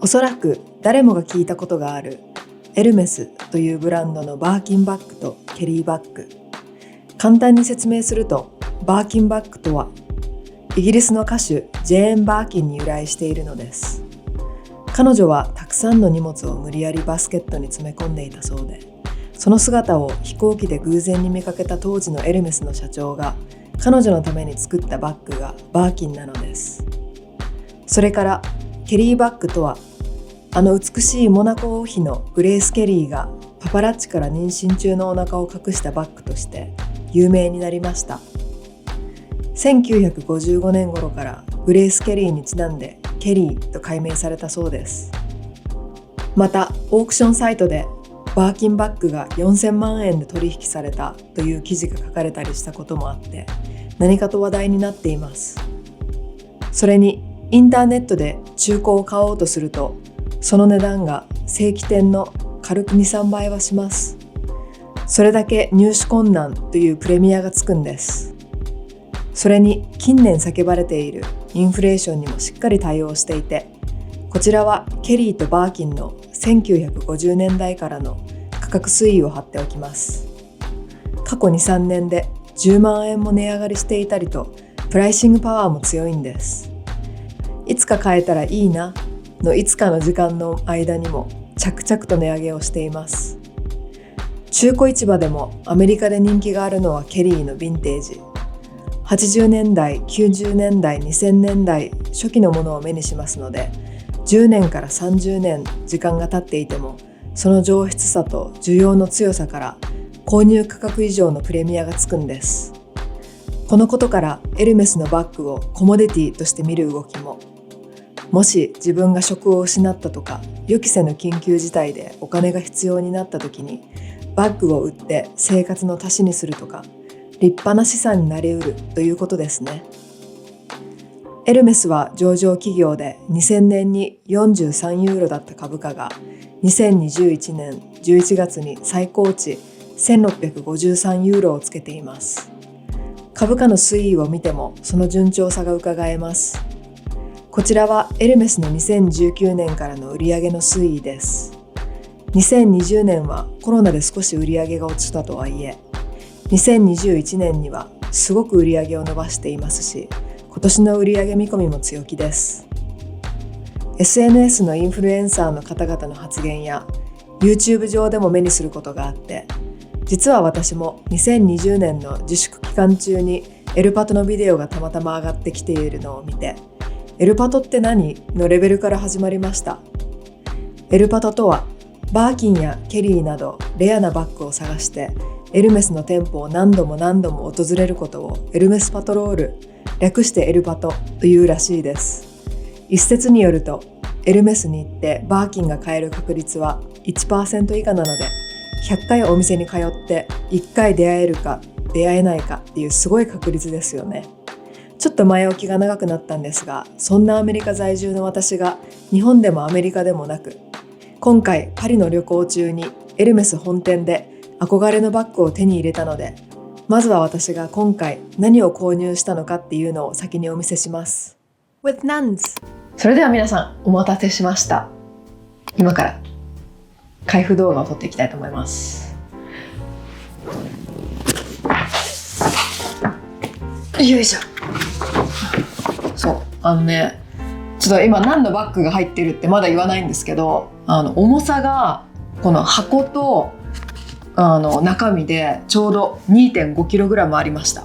おそらく誰もが聞いたことがあるエルメスというブランドのバーキンバッグとケリーバッグ。簡単に説明すると、バーキンバッグとはイギリスの歌手ジェーン・バーキンに由来しているのです。彼女はたくさんの荷物を無理やりバスケットに詰め込んでいたそうで、その姿を飛行機で偶然に見かけた当時のエルメスの社長が彼女のために作ったバッグがバーキンなのです。それからケリーバッグとは、あの美しいモナコ王妃のグレース・ケリーがパパラッチから妊娠中のお腹を隠したバッグとして有名になりました。1955年頃からグレース・ケリーにちなんでケリーと改名されたそうです。またオークションサイトでバーキンバッグが4000万円で取引されたという記事が書かれたりしたこともあって、何かと話題になっています。それにインターネットで中古を買おうとすると、その値段が正規店の軽く 2,3 倍はします。それだけ入手困難というプレミアがつくんです。それに近年叫ばれているインフレーションにもしっかり対応していて、こちらはケリーとバーキンの1950年代からの価格推移を貼っておきます。過去 2,3 年で10万円も値上がりしていたりと、プライシングパワーも強いんです。いつか買えたらいいなのいつかの時間の間にも着々と値上げをしています。中古市場でもアメリカで人気があるのはケリーのヴィンテージ。80年代、90年代、2000年代初期のものを目にしますので、10年から30年時間が経っていても、その上質さと需要の強さから購入価格以上のプレミアがつくんです。このことからエルメスのバッグをコモディティとして見る動きも。もし自分が職を失ったとか、予期せぬ緊急事態でお金が必要になった時にバッグを売って生活の足しにするとか、立派な資産になりうるということですね。エルメスは上場企業で2000年に43ユーロだった株価が2021年11月に最高値1653ユーロをつけています。株価の推移を見てもその順調さが伺えます。こちらはエルメスの2019年からの売上の推移です。2020年はコロナで少し売上が落ちたとはいえ、2021年にはすごく売上を伸ばしていますし、今年の売上見込みも強気です。SNS のインフルエンサーの方々の発言や YouTube 上でも目にすることがあって、実は私も2020年の自粛期間中にエルパトのビデオがたまたま上がってきているのを見て、エルパトって何？のレベルから始まりました。エルパトとは、バーキンやケリーなどレアなバッグを探してエルメスの店舗を何度も訪れることをエルメスパトロール、略してエルパトというらしいです。一説によると、エルメスに行ってバーキンが買える確率は 1% 以下なので、100回お店に通って1回出会えるか出会えないかっていうすごい確率ですよね。ちょっと前置きが長くなったんですが、そんなアメリカ在住の私が日本でもアメリカでもなく、今回パリの旅行中にエルメス本店で憧れのバッグを手に入れたので、まずは私が今回何を購入したのかっていうのを先にお見せします。With Nuns。それでは皆さんお待たせしました。今から開封動画を撮っていきたいと思います。よいしょ。そう、ちょっと今何のバッグが入ってるってまだ言わないんですけど、重さがこの箱と中身でちょうど 2.5kg ありました。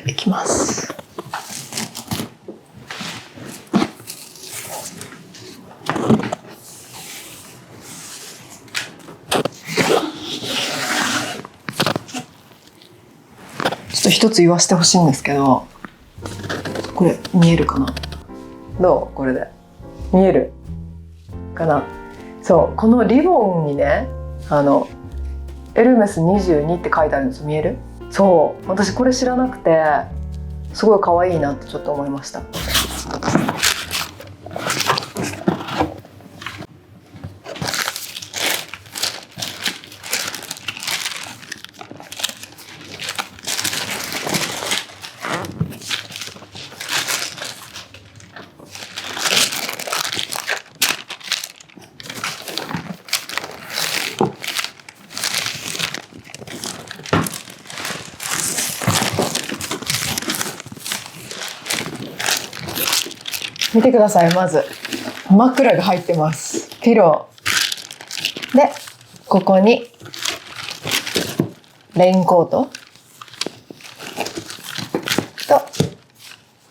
いきます。ちょっと一つ言わせてほしいんですけど、これ見えるかな？どう？これで見えるかな？そう、このリボンにね、エルメス22って書いてあるんです。見える？そう、私これ知らなくてすごい可愛いなってちょっと思いました。見てください。まず枕が入ってます。ピローで、ここにレインコート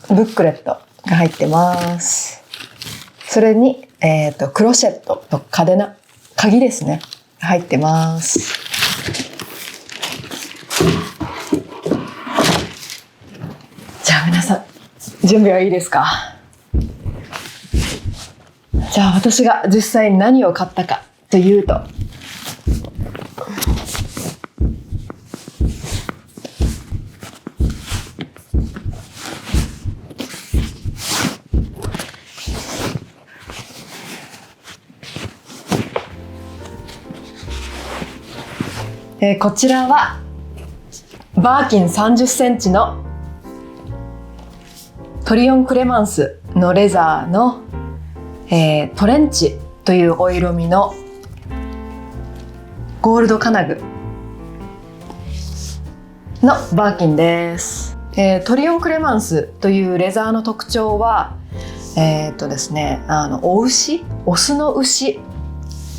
とブックレットが入ってます。それに、クロシェットと鍵ですね、入ってます。じゃあ皆さん、準備はいいですか？じゃあ私が実際に何を買ったかというと、こちらはバーキン30センチのトリオンクレマンスのレザーの、トレンチというお色味のゴールド金具のバーキンです。トリオンクレマンスというレザーの特徴は、ですね、オスの牛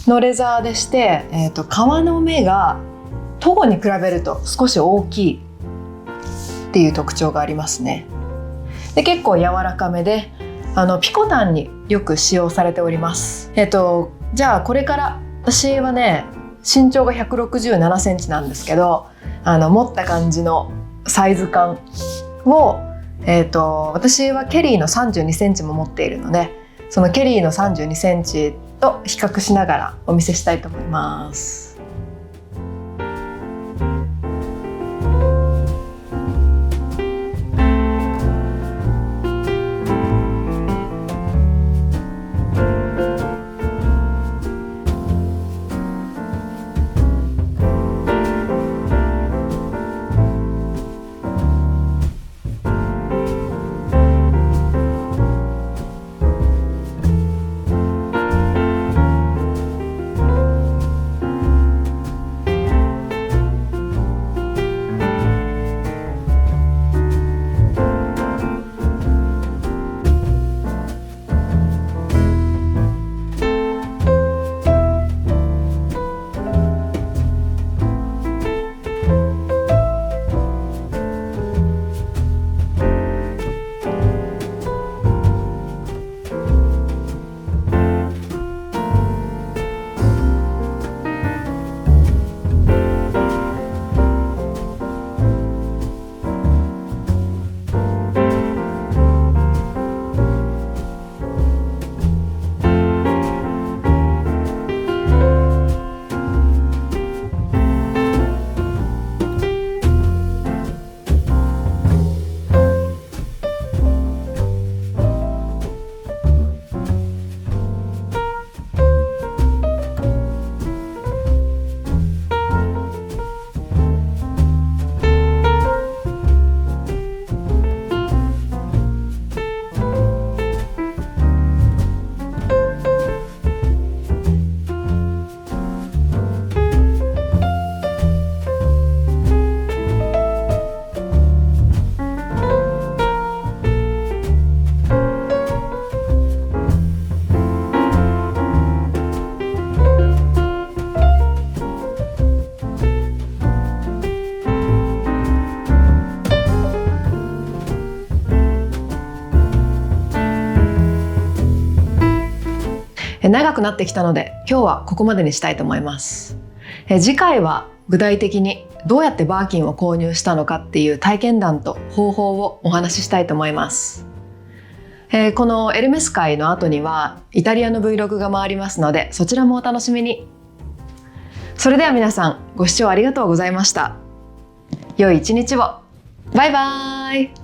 のレザーでして、皮の目がトゴに比べると少し大きいっていう特徴がありますね。で、結構柔らかめでピコタンによく使用されております。じゃあこれから私はね、身長が167センチなんですけど、持った感じのサイズ感を、私はケリーの32センチも持っているので、そのケリーの32センチと比較しながらお見せしたいと思います。長くなってきたので今日はここまでにしたいと思います。次回は具体的にどうやってバーキンを購入したのかっていう体験談と方法をお話ししたいと思います。このエルメス会の後にはイタリアの Vlog が回りますので、そちらもお楽しみに。それでは皆さん、ご視聴ありがとうございました。良い一日を。バイバーイ。